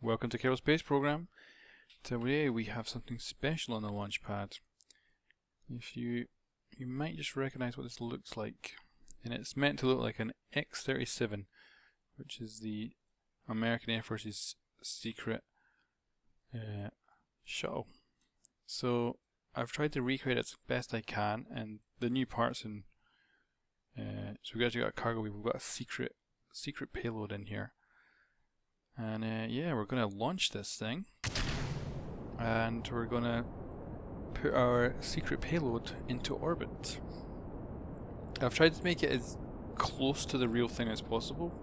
Welcome to Kerbal Space Program. Today we have something special on the launch pad. If you might just recognize what this looks like, and it's meant to look like an X-37, which is the American Air Force's secret shuttle. So I've tried to recreate it as best I can, and the new parts and so we've actually got a cargo. We've got a secret payload in here. And yeah, we're going to launch this thing, and we're going to put our secret payload into orbit. I've tried to make it as close to the real thing as possible.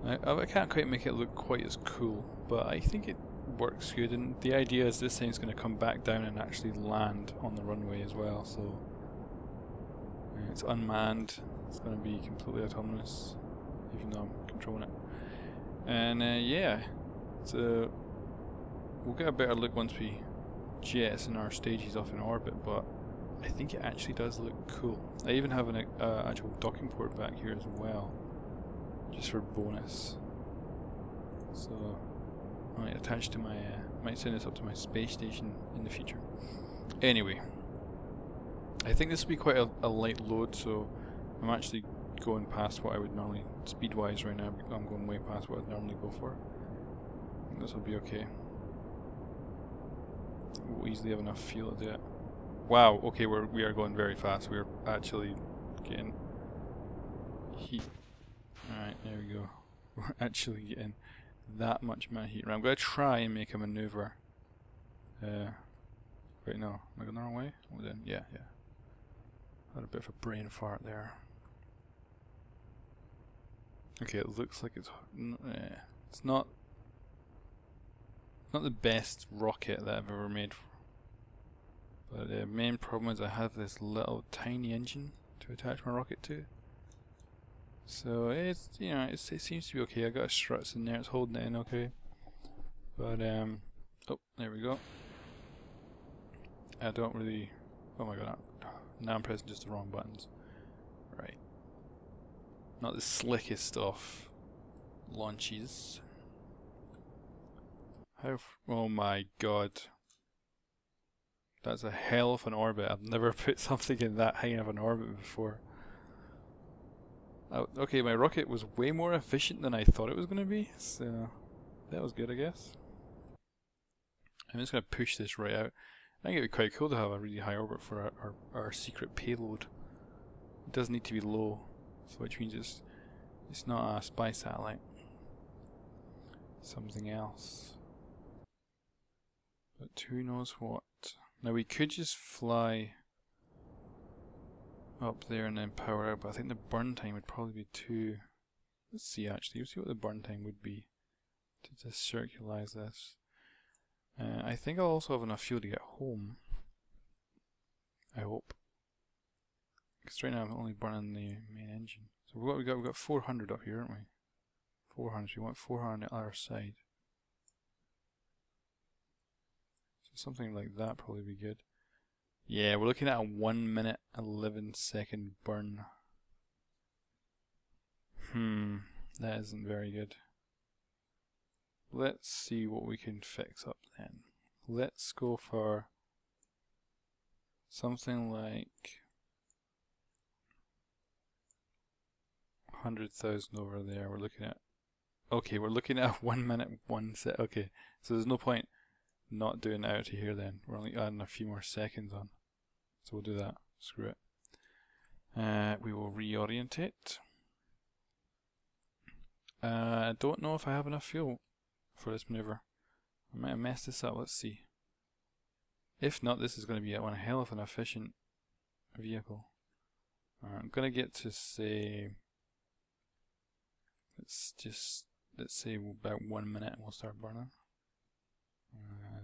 I can't quite make it look quite as cool, but I think it works good, and the idea is this thing's going to come back down and actually land on the runway as well, so it's unmanned, it's going to be completely autonomous, even though I'm controlling it. And yeah, so we'll get a better look once we jettison our stages off in orbit, but I think it actually does look cool. I even have an actual docking port back here as well, just for bonus. So I might attach to my, might send this up to my space station in the future. Anyway, I think this will be quite a light load, so I'm actually going past what I would normally, speed-wise right now, I'm going way past what I'd normally go for. I think this will be okay. We'll easily have enough fuel to do it. Wow, okay, we are going very fast. We're actually getting heat. Alright, there we go. We're actually getting that much amount of heat. Right, I'm going to try and make a maneuver. Wait, no. Am I going the wrong way? Oh, then, yeah. Had a bit of a brain fart there. Okay, it looks like it's not the best rocket that I've ever made, but the main problem is I have this little tiny engine to attach my rocket to. So it's, you know, it seems to be okay. I got struts in there, it's holding it in okay. But oh, there we go. I don't really. Oh my god! Now I'm pressing just the wrong buttons. Right. Not the slickest of launches. Oh my god. That's a hell of an orbit. I've never put something in that high of an orbit before. Okay, my rocket was way more efficient than I thought it was going to be, so that was good, I guess. I'm just going to push this right out. I think it would be quite cool to have a really high orbit for our secret payload. It does need to be low, so which means it's not a spy satellite. Something else. But who knows what. Now we could just fly up there and then power out, but I think the burn time would probably be too... Let's see actually, let's see what the burn time would be to just circularize this. I think I'll also have enough fuel to get home. I hope. Because right now I'm only burning the main engine. So we've got 400 up here, aren't we? 400, so we want 400 on the other side. So something like that probably be good. Yeah, we're looking at a 1 minute 11 second burn. That isn't very good. Let's see what we can fix up then. Let's go for something like 100,000 over there. We're looking at, okay, we're looking at 1 minute 1 sec. Okay, so there's no point not doing out to here then. We're only adding a few more seconds on, so we'll do that. Screw it. We will reorientate. I don't know if I have enough fuel for this maneuver. I might have messed this up. Let's see. If not, this is going to be one hell of an efficient vehicle. I'm going to get to say, let's say about 1 minute and we'll start burning.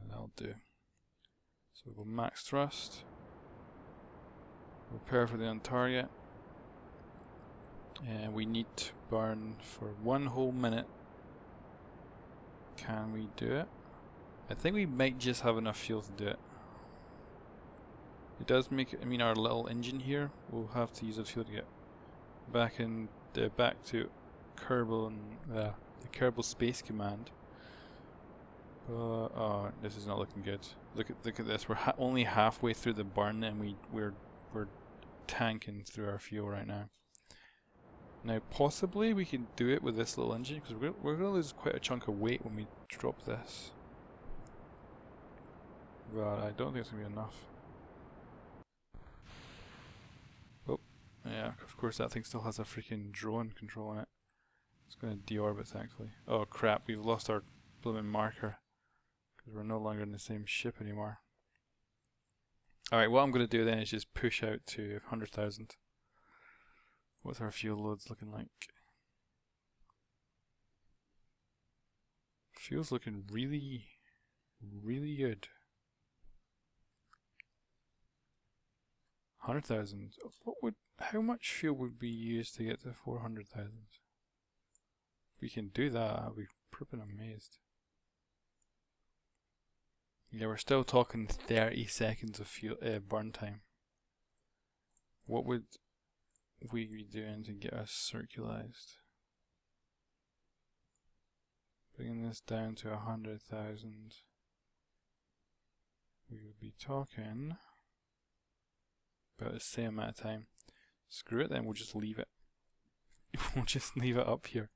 That'll do. So we'll go max thrust. Prepare for the on target. And we need to burn for 1 whole minute. Can we do it? I think we might just have enough fuel to do it. It does make it, I mean, our little engine here, we'll have to use the fuel to get back to Kerbal and the Kerbal Space Command. Oh, this is not looking good. Look at this. We're only halfway through the burn, and we're tanking through our fuel right now. Now, possibly we can do it with this little engine, because we're gonna lose quite a chunk of weight when we drop this. But I don't think it's gonna be enough. Oh, yeah. Of course, that thing still has a freaking drone control in it. It's gonna deorbit, thankfully. Oh crap! We've lost our blooming marker. We're no longer in the same ship anymore. Alright, what I'm going to do then is just push out to 100,000. What's our fuel loads looking like? Fuel's looking really, really good. 100,000. How much fuel would we use to get to 400,000? If we can do that, I'll be flipping amazed. Yeah, we're still talking 30 seconds of fuel burn time. What would we be doing to get us circularized? Bringing this down to 100,000. We would be talking about the same amount of time. Screw it then, we'll just leave it. We'll just leave it up here.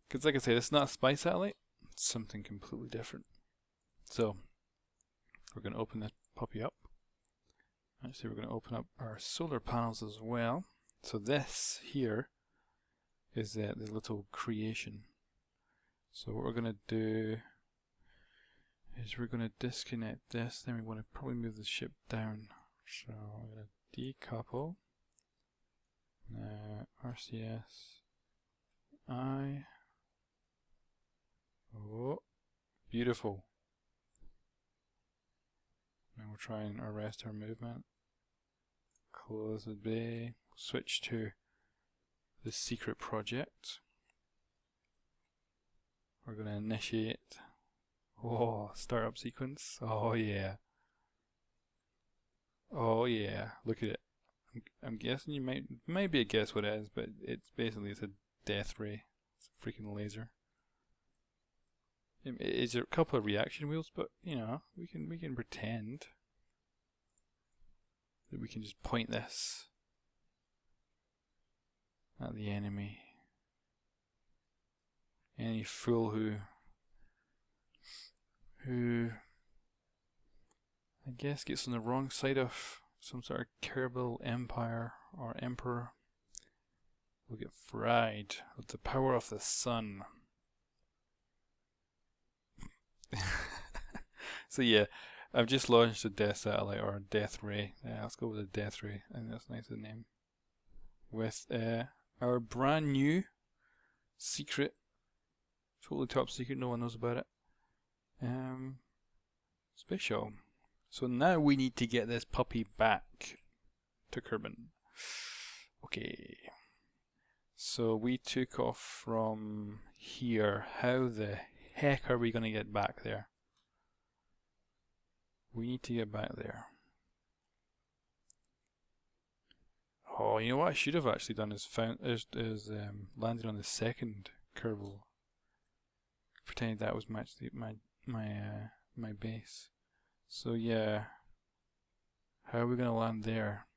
Because like I say, it's not a spy satellite, it's something completely different. So, we're going to open this puppy up. Actually, we're going to open up our solar panels as well. So this here is the little creation. So what we're going to do is we're going to disconnect this, then we want to probably move the ship down. So we're going to decouple. RCS I. Oh, beautiful. And we'll try and arrest our movement. Close the bay. Switch to the secret project. We're going to initiate. Oh, startup sequence. Oh yeah. Oh yeah. Look at it. I'm guessing you might be a guess what it is, but it's basically a death ray. It's a freaking laser. Is there a couple of reaction wheels, but you know, we can pretend that we can just point this at the enemy. Any fool who I guess gets on the wrong side of some sort of Kerbal empire or emperor will get fried with the power of the sun. So yeah, I've just launched a death satellite, or a death ray. Let's go with a death ray. I think that's a nice name. With our brand new secret, totally top secret, no one knows about it, space shuttle. So now we need to get this puppy back to Kerbal. Okay. So we took off from here. How the heck are we going to get back there? We need to get back there. Oh, you know what I should have actually done is landed on the second Kerbal. Pretending that was my base. So yeah, how are we gonna land there?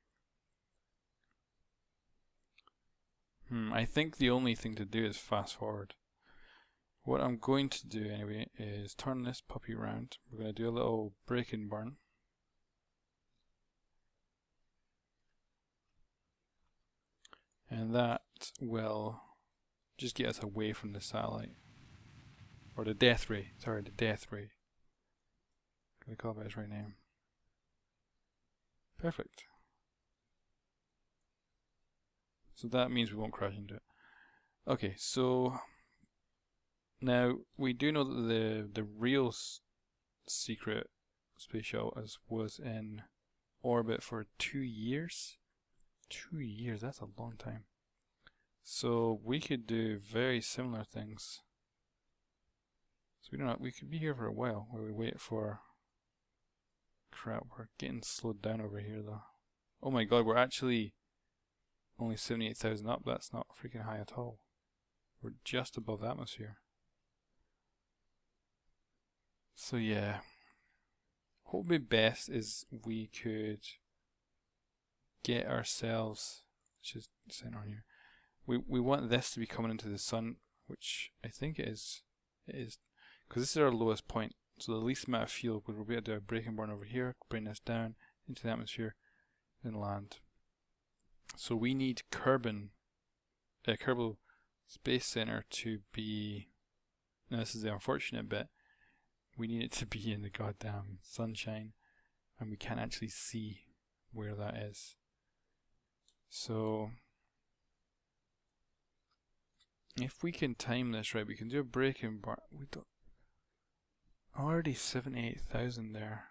I think the only thing to do is fast forward. What I'm going to do anyway is turn this puppy around. We're going to do a little break and burn. And that will just get us away from the satellite. Or the death ray. Sorry, the death ray. Gotta call it by its right name. Perfect. So that means we won't crash into it. Okay, so now we do know that the real secret space shuttle was in orbit for 2 years. 2 years, that's a long time. So we could do very similar things. So we could be here for a while where we wait for. Crap, we're getting slowed down over here though. Oh my god, we're actually only 78,000 up. That's not freaking high at all. We're just above the atmosphere. So yeah, what would be best is we could get ourselves, just center on here. We want this to be coming into the sun, which I think it is. It is, because this is our lowest point. So the least amount of fuel, we'll be able to do a break and burn over here, bring this down into the atmosphere, then land. So we need Kerbal Space Center to be. Now this is the unfortunate bit. We need it to be in the goddamn sunshine, and we can't actually see where that is. So if we can time this right, we can do a break and burn. We don't. Already 78,000 there.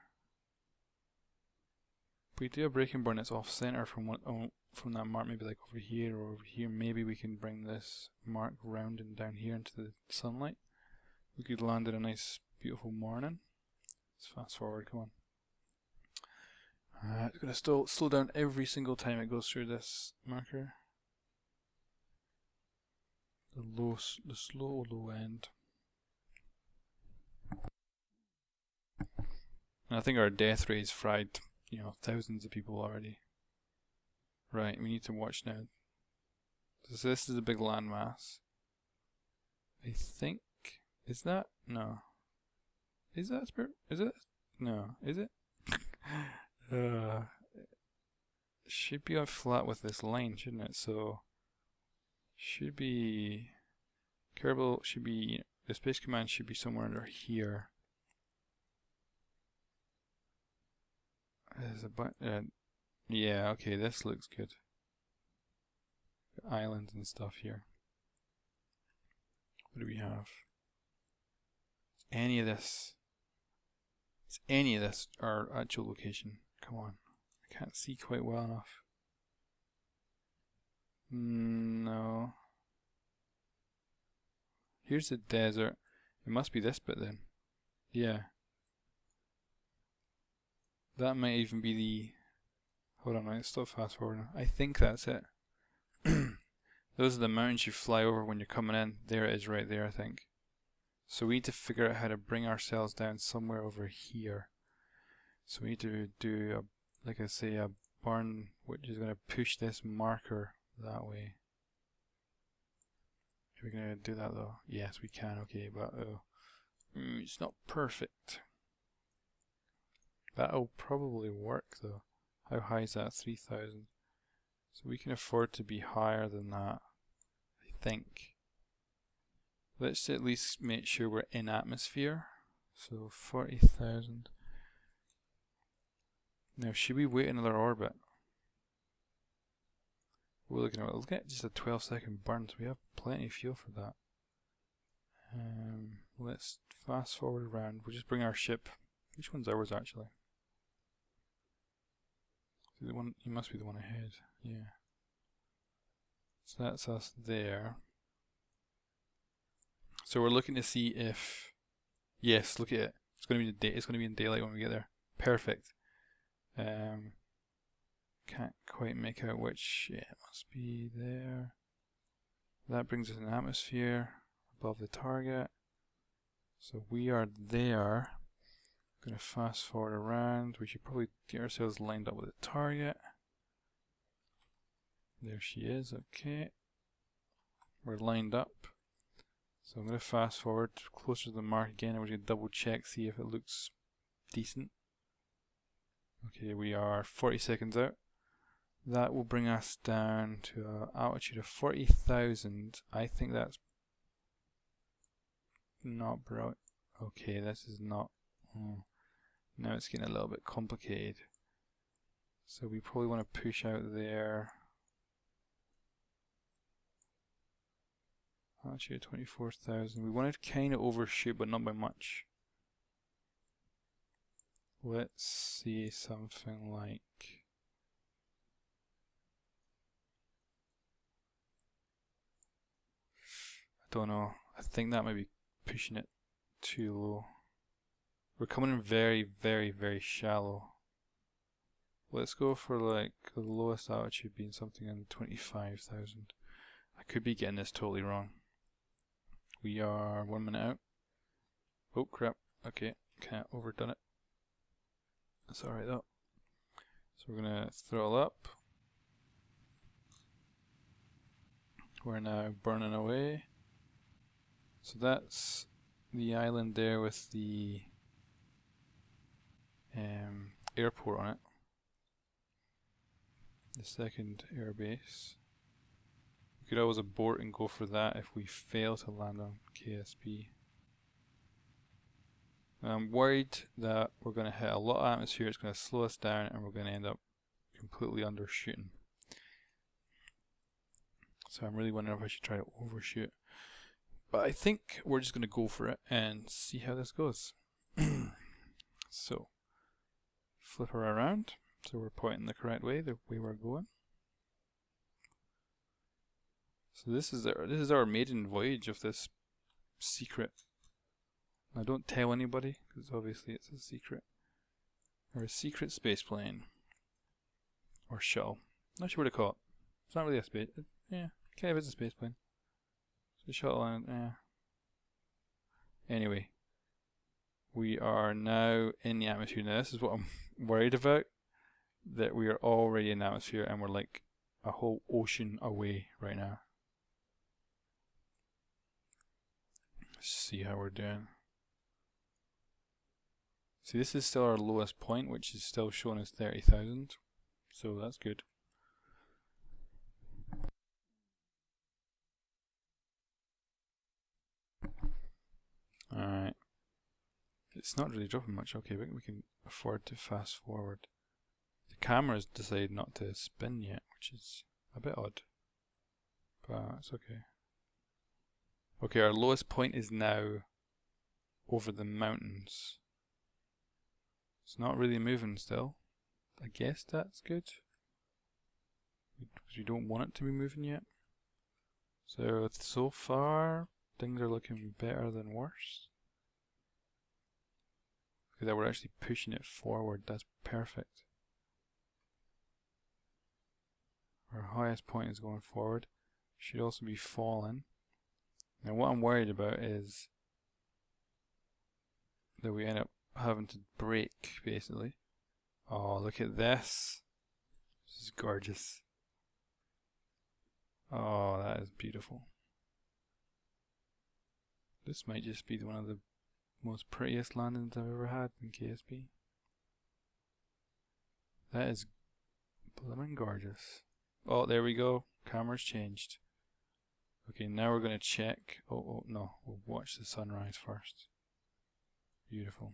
If we do a break and burn, it's off center from from that mark, maybe like over here or over here. Maybe we can bring this mark round and down here into the sunlight. We could land in a nice, beautiful morning. Let's fast forward. Come on. It's gonna slow down every single time it goes through this marker. The slow low end. And I think our death rate's fried, thousands of people already. Right, we need to watch now. So this is a big landmass. I think, is that? No. Is that spirit? Is it? No. Is it? Should be on flat with this line, shouldn't it? So, should be, Kerbal should be, the Space Command should be somewhere under here. There's a yeah, okay, this looks good. Islands and stuff here. What do we have? Any of this? Is any of this our actual location? Come on. I can't see quite well enough. No. Here's the desert. It must be this bit then. Yeah. That might even be the... Hold on, let's still fast forward now. I think that's it. Those are the mountains you fly over when you're coming in. There it is right there, I think. So we need to figure out how to bring ourselves down somewhere over here. So we need to do, like I say, a burn which is going to push this marker that way. Are we going to do that though? Yes, we can, okay, but it's not perfect. That'll probably work though. How high is that? 3,000. So we can afford to be higher than that, I think. Let's at least make sure we're in atmosphere. So 40,000. Now, should we wait another orbit? We're looking at just a 12-second burn, so we have plenty of fuel for that. Let's fast forward around. We'll just bring our ship. Which one's ours actually? The one, you must be the one ahead. Yeah. So that's us there. So we're looking to see if, yes, look at it. It's going to be it's going to be in daylight when we get there. Perfect. Can't quite make out which. Yeah, it must be there. That brings us an atmosphere above the target. So we are there. Going to fast forward around. We should probably get ourselves lined up with the target. There she is. Okay. We're lined up. So I'm going to fast forward closer to the mark again, and we're going to double check, see if it looks decent. Okay, we are 40 seconds out. That will bring us down to an altitude of 40,000. I think that's not brilliant. Okay, this is not. Now it's getting a little bit complicated. So we probably want to push out there. Altitude 24,000. We wanted to kind of overshoot, but not by much. Let's see something like. I don't know. I think that might be pushing it too low. We're coming in very, very, very shallow. Let's go for like the lowest altitude being something in 25,000. I could be getting this totally wrong. We are 1 minute out. Oh crap. Okay, Kind of overdone it. That's alright though. So we're gonna throttle up. We're now burning away. So that's the island there with the airport on it. The second airbase. We could always abort and go for that if we fail to land on KSP. I'm worried that we're going to hit a lot of atmosphere, it's going to slow us down, and we're going to end up completely undershooting. So I'm really wondering if I should try to overshoot. But I think we're just going to go for it and see how this goes. So, flip her around so we're pointing the correct way, the way we're going. So this is our maiden voyage of this secret. Now don't tell anybody, because obviously it's a secret. Or a secret space plane. Or shuttle. Not sure what to call it. It's not really a space. Yeah, kind of is a space plane. It's a shuttle and anyway. We are now in the atmosphere. Now this is what I'm worried about. That we are already in the atmosphere and we're like a whole ocean away right now. Let's see how we're doing. See, this is still our lowest point, which is still showing as 30,000. So that's good. Alright. It's not really dropping much. Okay, but we can afford to fast forward. The camera's decided not to spin yet, which is a bit odd. But it's okay. Okay, our lowest point is now over the mountains. It's not really moving still. I guess that's good. Because we don't want it to be moving yet. So far, things are looking better than worse. Because we're actually pushing it forward, that's perfect. Our highest point is going forward. Should also be falling. Now what I'm worried about is that we end up having to brake, basically. Oh, look at this. This is gorgeous. Oh, that is beautiful. This might just be one of the most prettiest landings I've ever had in KSP. That is blooming gorgeous. Oh, there we go. Camera's changed. Okay, now we're going to check. Oh, no. We'll watch the sunrise first. Beautiful.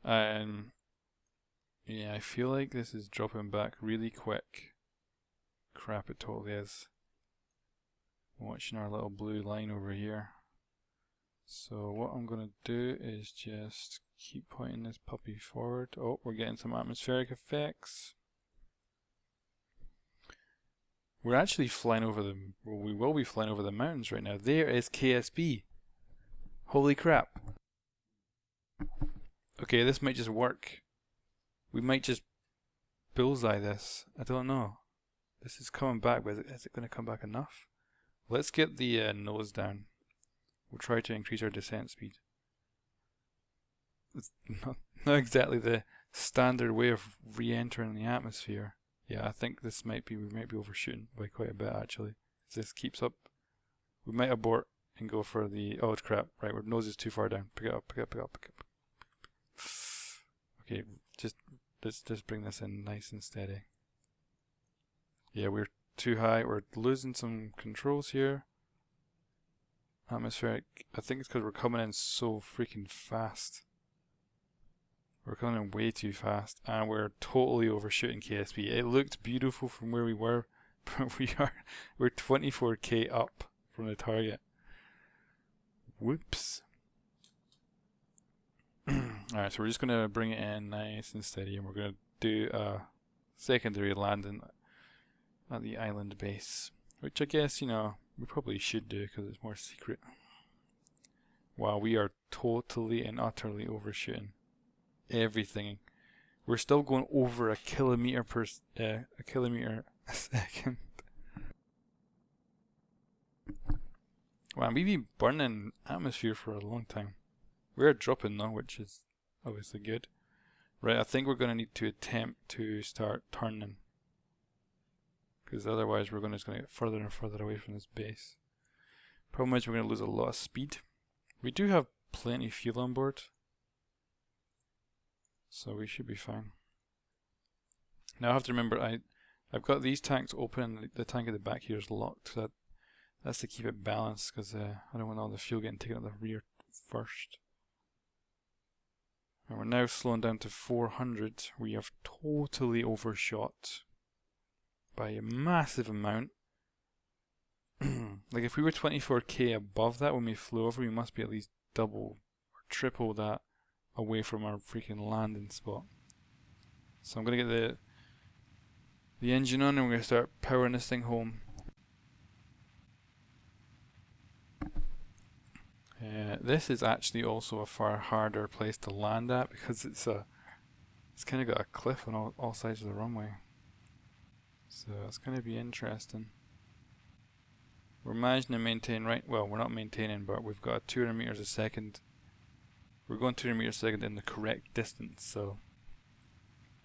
Yeah, I feel like this is dropping back really quick. Crap, it totally is. Watching our little blue line over here. So what I'm going to do is just keep pointing this puppy forward. Oh, we're getting some atmospheric effects. We're actually flying over the... Well, we will be flying over the mountains right now. There is KSP. Holy crap. Okay, this might just work. We might just bullseye this. I don't know. This is coming back, but is it going to come back enough? Let's get the nose down. We'll try to increase our descent speed. It's not exactly the standard way of re-entering the atmosphere. Yeah, I think we might be overshooting by quite a bit actually. If this keeps up, we might abort and go for the... Oh crap, right, our nose is too far down. Pick it up, pick it up, pick it up, pick it up. Okay, let's just bring this in nice and steady. Yeah, we're too high, we're losing some controls here. Atmospheric, I think it's because we're coming in so freaking fast. We're coming in way too fast, and we're totally overshooting KSP. It looked beautiful from where we were, but we're 24k up from the target. Whoops. Alright, so we're just going to bring it in nice and steady, and we're going to do a secondary landing at the island base. Which I guess, you know, we probably should do because it's more secret. Wow, we are totally and utterly overshooting everything. We're still going over a kilometer a second. Wow, Man, we've been burning atmosphere for a long time. We're dropping now, which is obviously good. Right, I think we're going to need to attempt to start turning. Because otherwise we're just going to get further and further away from this base. Problem is we're going to lose a lot of speed. We do have plenty of fuel on board. So we should be fine. Now I have to remember I've got these tanks open and the tank at the back here is locked. So that's to keep it balanced because I don't want all the fuel getting taken out the rear first. And we're now slowing down to 400. We have totally overshot by a massive amount. Like if we were 24k above that when we flew over, we must be at least double or triple that away from our freaking landing spot. So I'm gonna get the engine on and we're gonna start powering this thing home. This is actually also a far harder place to land at because it's kind of got a cliff on all sides of the runway. So it's going to be interesting. We're managing to maintain well, we're not maintaining, but we've got 200 meters a second. We're going 200 meters a second in the correct distance, so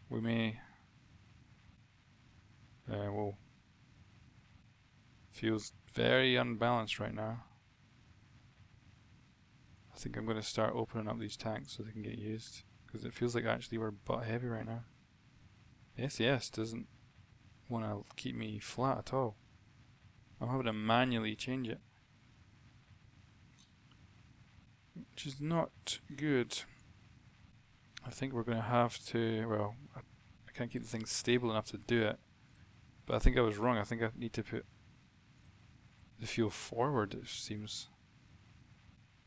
we may. Whoa. Feels very unbalanced right now. I think I'm going to start opening up these tanks so they can get used, because it feels like actually we're butt heavy right now. SAS doesn't want to keep me flat at all. I'm having to manually change it, which is not good. I think we're going to have to, well, I can't keep the thing stable enough to do it, but I think I was wrong. I think I need to put the fuel forward, it seems.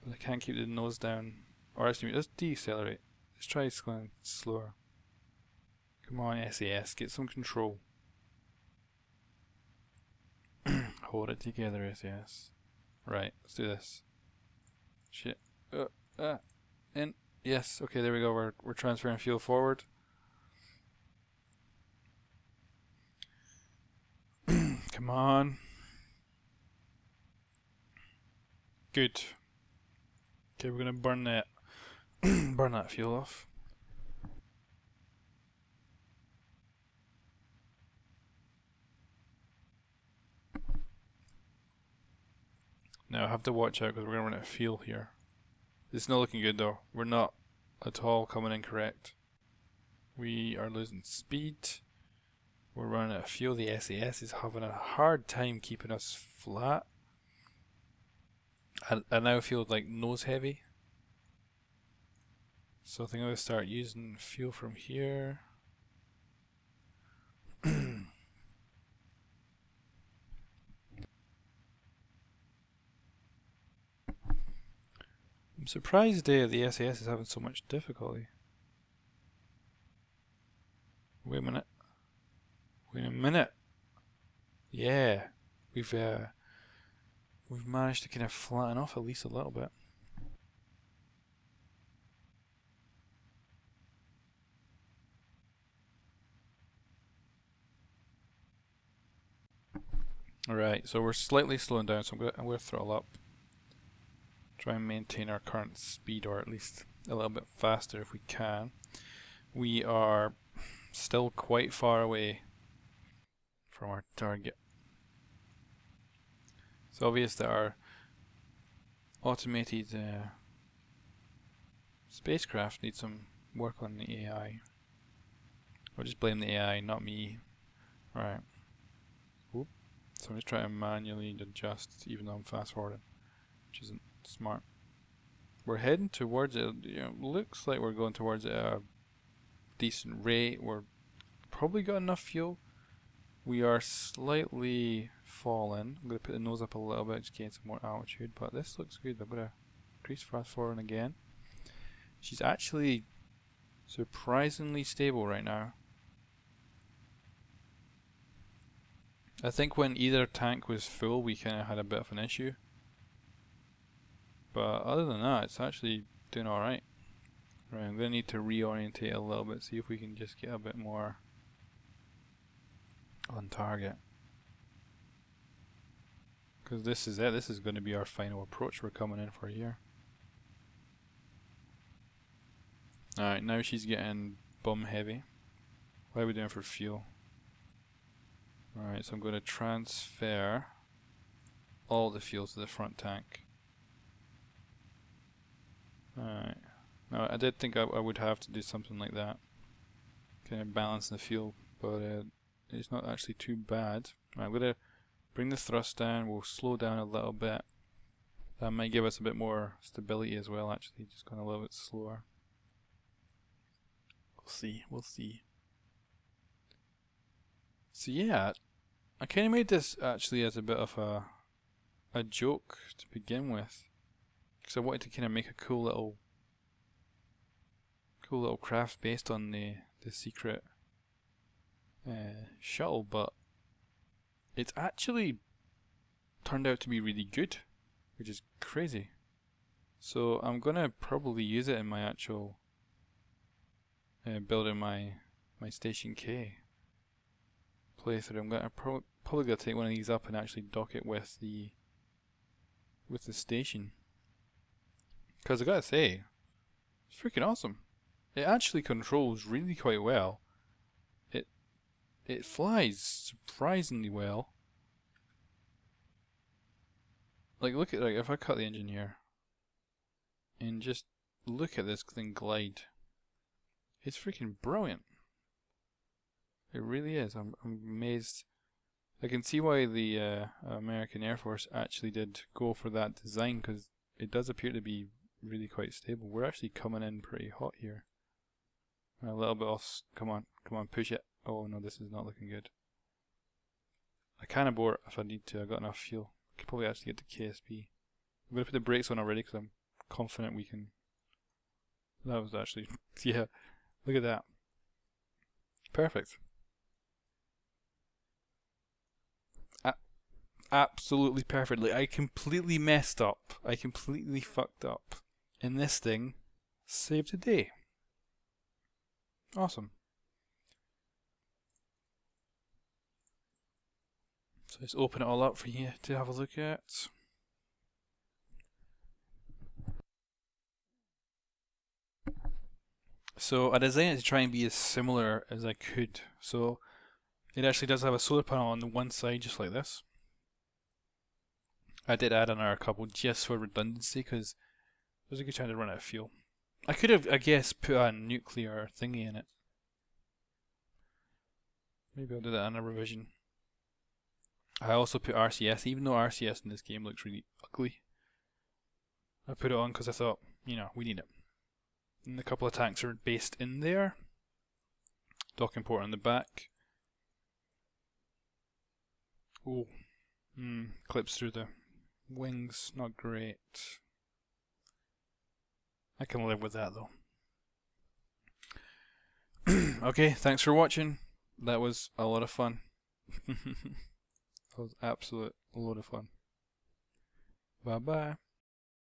But I can't keep the nose down. Or actually, let's decelerate. Let's try going slower. Come on, SAS, get some control. Hold it together, SAS. Right, let's do this. Shit. In. Yes, okay, there we go. We're transferring fuel forward. Come on. Good. Okay, we're gonna burn that burn that fuel off. Now I have to watch out because we're gonna run out of fuel here. It's not looking good though. We're not at all coming in correct. We are losing speed. We're running out of fuel. The SAS is having a hard time keeping us flat. I now feel like nose heavy. So I think I'm going to start using fuel from here. I'm surprised the SAS is having so much difficulty. Wait a minute. Wait a minute. Yeah. We've managed to kind of flatten off at least a little bit. Alright, so we're slightly slowing down, so I'm going to throttle up. Try and maintain our current speed, or at least a little bit faster if we can. We are still quite far away from our target. It's obvious that our automated spacecraft needs some work on the AI. Or just blame the AI, not me. Right. Oop. So I'm just trying to manually adjust even though I'm fast forwarding, which isn't smart. We're heading towards it. Looks like we're going towards a decent rate. We're probably got enough fuel. We are slightly falling. I'm going to put the nose up a little bit to gain some more altitude, but this looks good. I'm going to increase fast forwarding again. She's actually surprisingly stable right now. I think when either tank was full, we kind of had a bit of an issue. But other than that, it's actually doing alright. Right, I'm going to need to reorientate a little bit, see if we can just get a bit more on target. Because this is it. This is going to be our final approach we're coming in for here. Alright, now she's getting bum heavy. What are we doing for fuel? Alright, so I'm going to transfer all the fuel to the front tank. Alright. Now I did think I would have to do something like that. Kind of balance the fuel, but it's not actually too bad. Right, I'm going to bring the thrust down, we'll slow down a little bit. That might give us a bit more stability as well, actually, just going a little bit slower. We'll see. So yeah, I kind of made this actually as a bit of a joke to begin with, because I wanted to kind of make a cool little craft based on the secret shuttle, but it's actually turned out to be really good, which is crazy. So I'm gonna probably use it in my actual building my Station K playthrough. I'm gonna probably gonna take one of these up and actually dock it with the station, because I gotta say, it's freaking awesome. It actually controls really quite well. It flies surprisingly well. Like, look at, like, if I cut the engine here and just look at this thing glide, it's freaking brilliant. It really is. I'm amazed. I can see why the American Air Force actually did go for that design, because it does appear to be really quite stable. We're actually coming in pretty hot here. A little bit off. Come on, push it. Oh no, this is not looking good. I can abort if I need to. I've got enough fuel. I could probably actually get to KSP. I'm going to put the brakes on already because I'm confident we can. That was actually, yeah, look at that. Perfect. Absolutely perfectly. I completely messed up. I completely fucked up. And this thing saved the day. Awesome. So let's open it all up for you to have a look at. So I designed it to try and be as similar as I could. So it actually does have a solar panel on the one side, just like this. I did add another couple just for redundancy, because there's a good chance to run out of fuel. I could have, I guess, put a nuclear thingy in it. Maybe I'll do that in a revision. I also put RCS, even though RCS in this game looks really ugly. I put it on because I thought, you know, we need it. And a couple of tanks are based in there. Docking port on the back. Oh, clips through the wings, not great. I can live with that though. Okay, thanks for watching. That was a lot of fun. That was absolute a lot of fun. Bye bye.